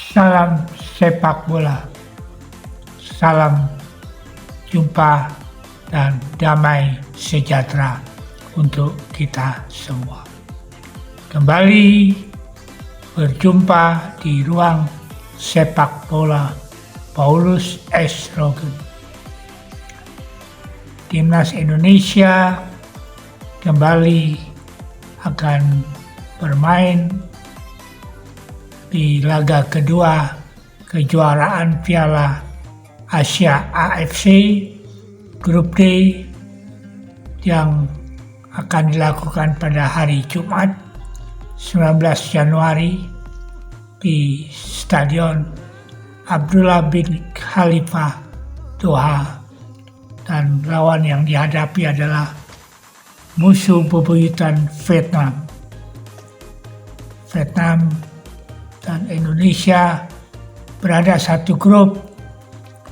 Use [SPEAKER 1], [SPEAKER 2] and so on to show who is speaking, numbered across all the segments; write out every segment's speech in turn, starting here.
[SPEAKER 1] Salam sepak bola, salam jumpa dan damai sejahtera untuk kita semua. Kembali berjumpa di ruang sepak bola Paulus S. Rogen. Timnas Indonesia kembali akan bermain di laga kedua kejuaraan Piala Asia AFC Grup D yang akan dilakukan pada hari Jumat 19 Januari di Stadion Abdullah bin Khalifa Doha, dan lawan yang dihadapi adalah musuh bebuyutan Vietnam dan Indonesia berada satu grup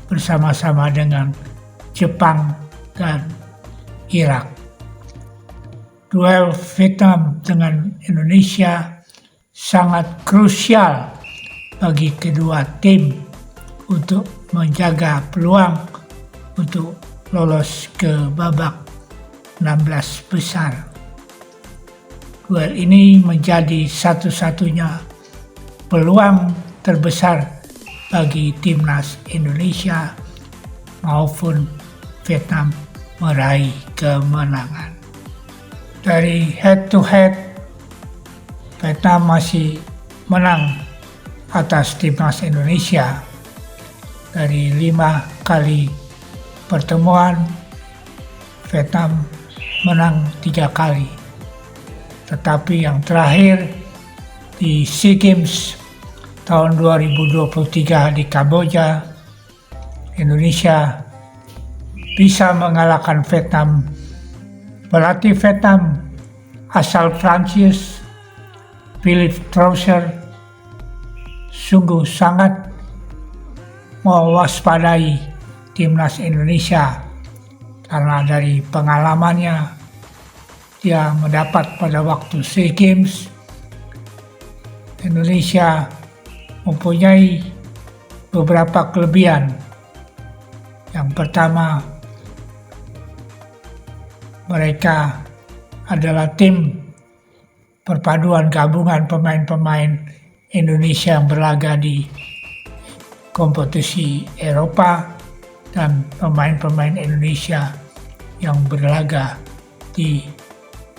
[SPEAKER 1] bersama-sama dengan Jepang dan Irak. Duel Vietnam dengan Indonesia sangat krusial bagi kedua tim untuk menjaga peluang untuk lolos ke babak 16 besar. Duel ini menjadi satu-satunya peluang terbesar bagi timnas Indonesia maupun Vietnam meraih kemenangan. Dari head to head, Vietnam masih menang atas timnas Indonesia. Dari 5 kali pertemuan, Vietnam menang 3 kali. Tetapi yang terakhir di SEA Games tahun 2023 di Kamboja, Indonesia bisa mengalahkan Vietnam. Pelatih Vietnam asal Prancis, Philippe Troussel, sungguh sangat mewaspadai timnas Indonesia karena dari pengalamannya dia mendapat pada waktu SEA Games. Indonesia mempunyai beberapa kelebihan. Yang pertama, mereka adalah tim perpaduan gabungan pemain-pemain Indonesia yang berlaga di kompetisi Eropa dan pemain-pemain Indonesia yang berlaga di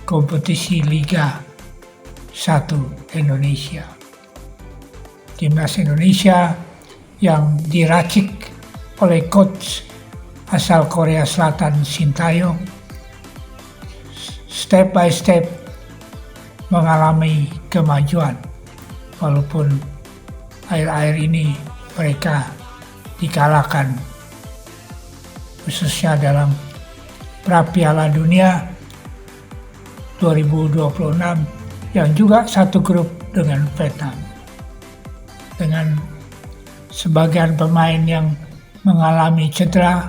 [SPEAKER 1] kompetisi Liga 1 Indonesia. Timnas Indonesia yang diracik oleh coach asal Korea Selatan Shin Tae-yong step by step mengalami kemajuan, walaupun akhir-akhir ini mereka dikalahkan khususnya dalam Pra-Piala Dunia 2026 yang juga satu grup dengan Vietnam. Dengan sebagian pemain yang mengalami cedera,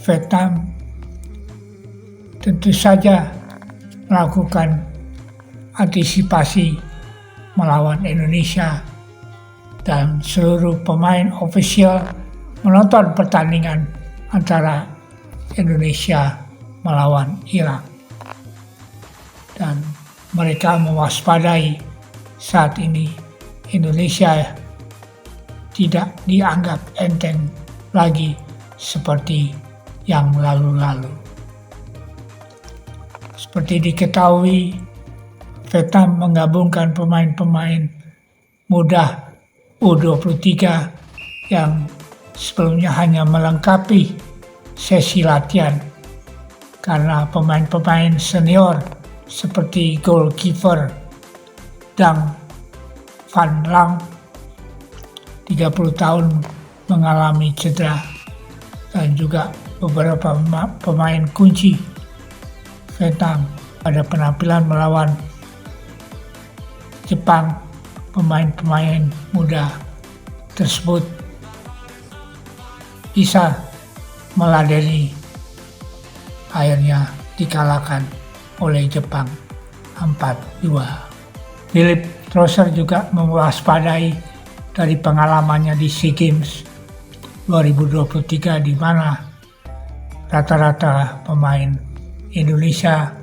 [SPEAKER 1] Vietnam tentu saja melakukan antisipasi melawan Indonesia, dan seluruh pemain ofisial menonton pertandingan antara Indonesia melawan Irak. Dan mereka mewaspadai saat ini Indonesia tidak dianggap enteng lagi seperti yang lalu-lalu. Seperti diketahui, Vietnam menggabungkan pemain-pemain muda U23 yang sebelumnya hanya melengkapi sesi latihan karena pemain-pemain senior seperti goalkeeper Dang Van Lang 30 tahun mengalami cedera, dan juga beberapa pemain kunci Vietnam pada penampilan melawan Jepang. Pemain-pemain muda tersebut bisa meladeni, akhirnya dikalahkan oleh Jepang 4-2. Philippe Troussel juga mewaspadai dari pengalamannya di SEA Games 2023 di mana rata-rata pemain Indonesia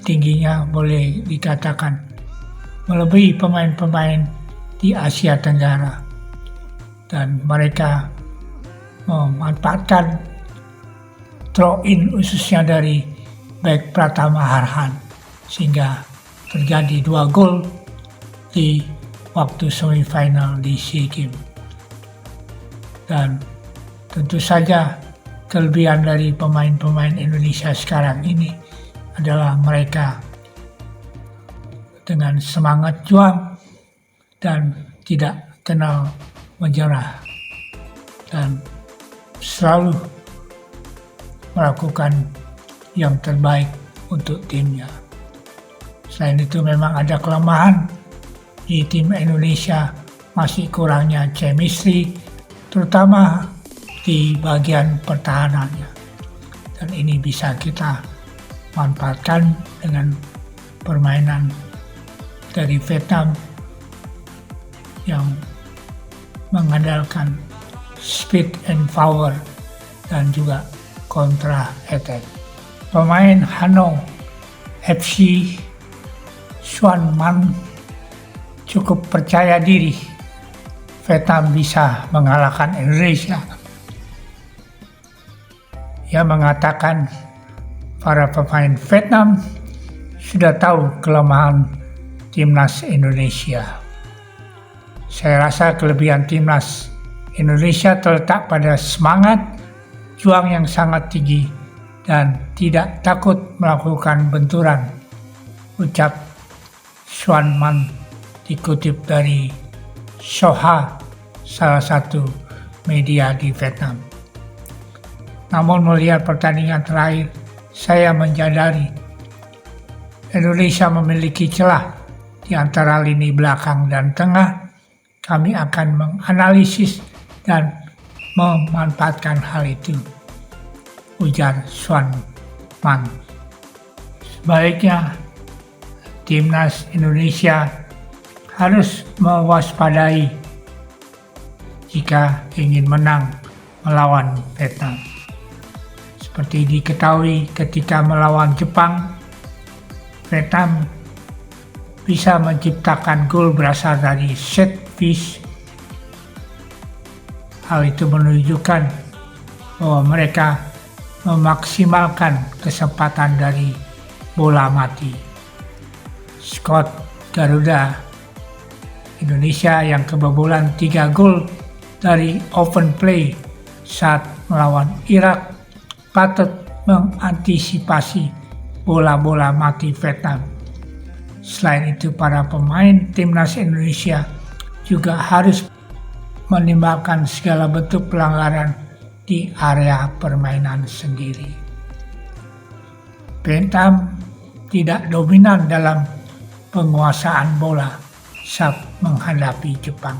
[SPEAKER 1] tingginya boleh dikatakan melebihi pemain-pemain di Asia Tenggara, dan mereka memanfaatkan throw-in khususnya dari back Pratama Arhan sehingga terjadi 2 gol di waktu semifinal di SEA Games. Dan tentu saja kelebihan dari pemain-pemain Indonesia sekarang ini adalah mereka dengan semangat juang dan tidak kenal menyerah dan selalu melakukan yang terbaik untuk timnya. Selain itu memang ada kelemahan di tim Indonesia, masih kurangnya chemistry terutama di bagian pertahanannya, dan ini bisa kita manfaatkan dengan permainan dari Vietnam yang mengandalkan speed and power dan juga kontra attack. Pemain Hanoi FC Xuan Man cukup percaya diri Vietnam bisa mengalahkan Indonesia. Ia mengatakan para pemain Vietnam sudah tahu kelemahan timnas Indonesia. Saya rasa kelebihan timnas Indonesia terletak pada semangat juang yang sangat tinggi dan tidak takut melakukan benturan, ucap Xuan Man dikutip dari Soha, salah satu media di Vietnam. Namun melihat pertandingan terakhir, saya menyadari Indonesia memiliki celah di antara lini belakang dan tengah. Kami akan menganalisis dan memanfaatkan hal itu, ujar Xuan Man. Sebaliknya, timnas Indonesia harus mewaspadai jika ingin menang melawan Vietnam. Seperti diketahui ketika melawan Jepang, Vietnam bisa menciptakan gol berasal dari set piece. Hal itu menunjukkan bahwa mereka memaksimalkan kesempatan dari bola mati. Skot Garuda Indonesia yang kebobolan 3 gol dari open play saat melawan Irak patut mengantisipasi bola-bola mati Vietnam. Selain itu, para pemain timnas Indonesia juga harus menimbulkan segala bentuk pelanggaran di area permainan sendiri. Vietnam tidak dominan dalam penguasaan bola saat menghadapi Jepang.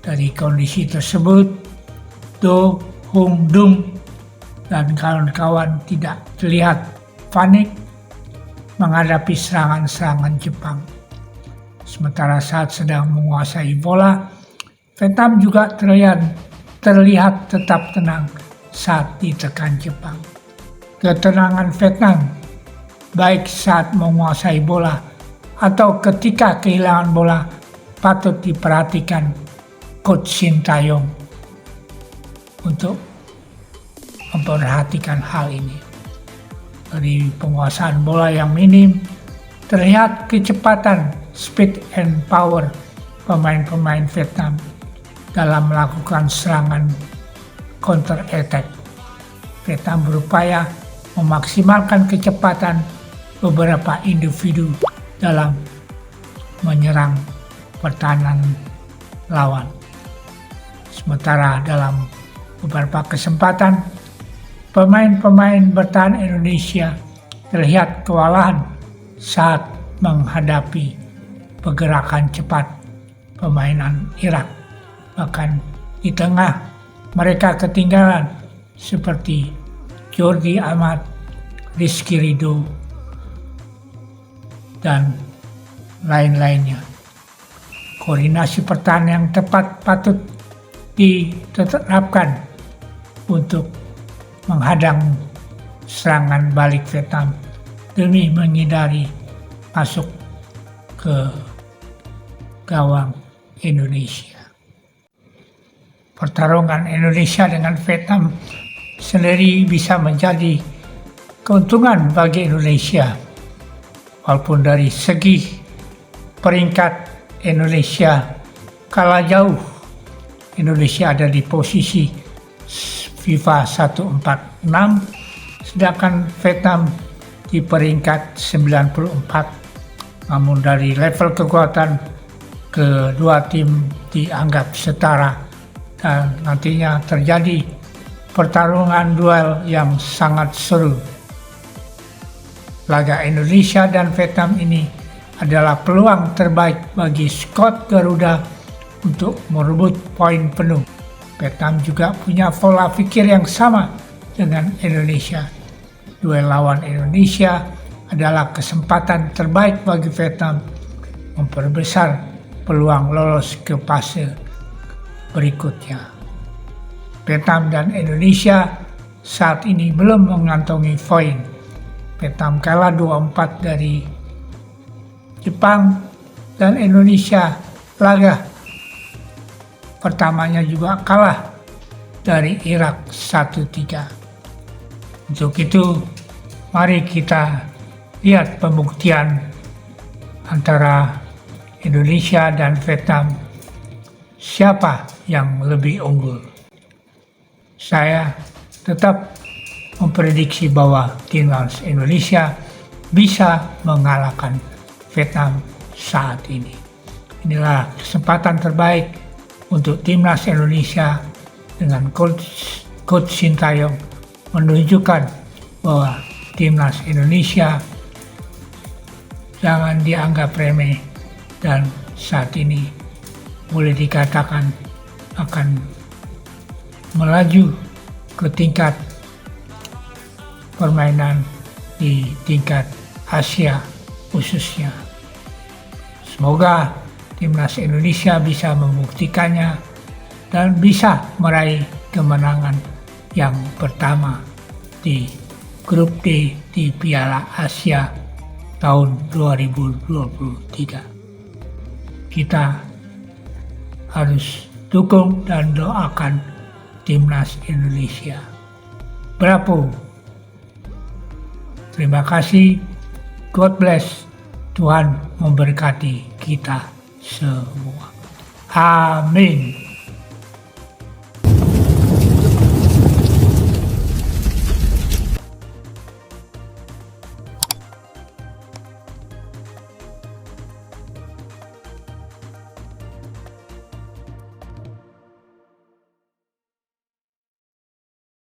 [SPEAKER 1] Dari kondisi tersebut, Do Hung Dung dan kawan-kawan tidak terlihat panik menghadapi serangan-serangan Jepang. Sementara saat sedang menguasai bola, Vietnam juga terlihat tetap tenang saat ditekan Jepang. Ketenangan Vietnam, baik saat menguasai bola atau ketika kehilangan bola, patut diperhatikan Coach Shin Tae-yong untuk memperhatikan hal ini. Dari penguasaan bola yang minim, terlihat kecepatan, speed and power pemain-pemain Vietnam dalam melakukan serangan counter attack. Vietnam berupaya memaksimalkan kecepatan beberapa individu dalam menyerang pertahanan lawan. Sementara dalam beberapa kesempatan, pemain-pemain bertahan Indonesia terlihat kewalahan saat menghadapi pergerakan cepat permainan Irak. Bahkan di tengah mereka ketinggalan seperti Jordi Amat, Rizky Ridho, dan lain-lainnya. Koordinasi pertahanan yang tepat patut diterapkan untuk menghadang serangan balik Vietnam demi menghindari masuk ke gawang Indonesia. Pertarungan Indonesia dengan Vietnam sendiri bisa menjadi keuntungan bagi Indonesia, walaupun dari segi peringkat Indonesia kalah jauh. Indonesia ada di posisi FIFA 146, sedangkan Vietnam di peringkat 94. Namun dari level kekuatan kedua tim dianggap setara dan nantinya terjadi pertarungan duel yang sangat seru. Laga Indonesia dan Vietnam ini adalah peluang terbaik bagi skuad Garuda untuk merebut poin penuh. Vietnam juga punya pola pikir yang sama dengan Indonesia. Duel lawan Indonesia adalah kesempatan terbaik bagi Vietnam memperbesar peluang lolos ke fase berikutnya. Vietnam dan Indonesia saat ini belum mengantongi poin. Vietnam kalah 2-4 dari Jepang dan Indonesia laga pertamanya juga kalah dari Irak 1-3. Untuk itu, mari kita lihat pembuktian antara Indonesia dan Vietnam, siapa yang lebih unggul. Saya tetap memprediksi bahwa timnas Indonesia bisa mengalahkan Vietnam saat ini. Inilah kesempatan terbaik untuk timnas Indonesia dengan Coach Sintayong menunjukkan bahwa timnas Indonesia jangan dianggap remeh dan saat ini boleh dikatakan akan melaju ke tingkat permainan di tingkat Asia khususnya. Semoga timnas Indonesia bisa membuktikannya dan bisa meraih kemenangan yang pertama di grup D di Piala Asia tahun 2023. Kita harus dukung dan doakan timnas Indonesia. Bravo! Terima kasih. God bless. Tuhan memberkati kita semua. Amin.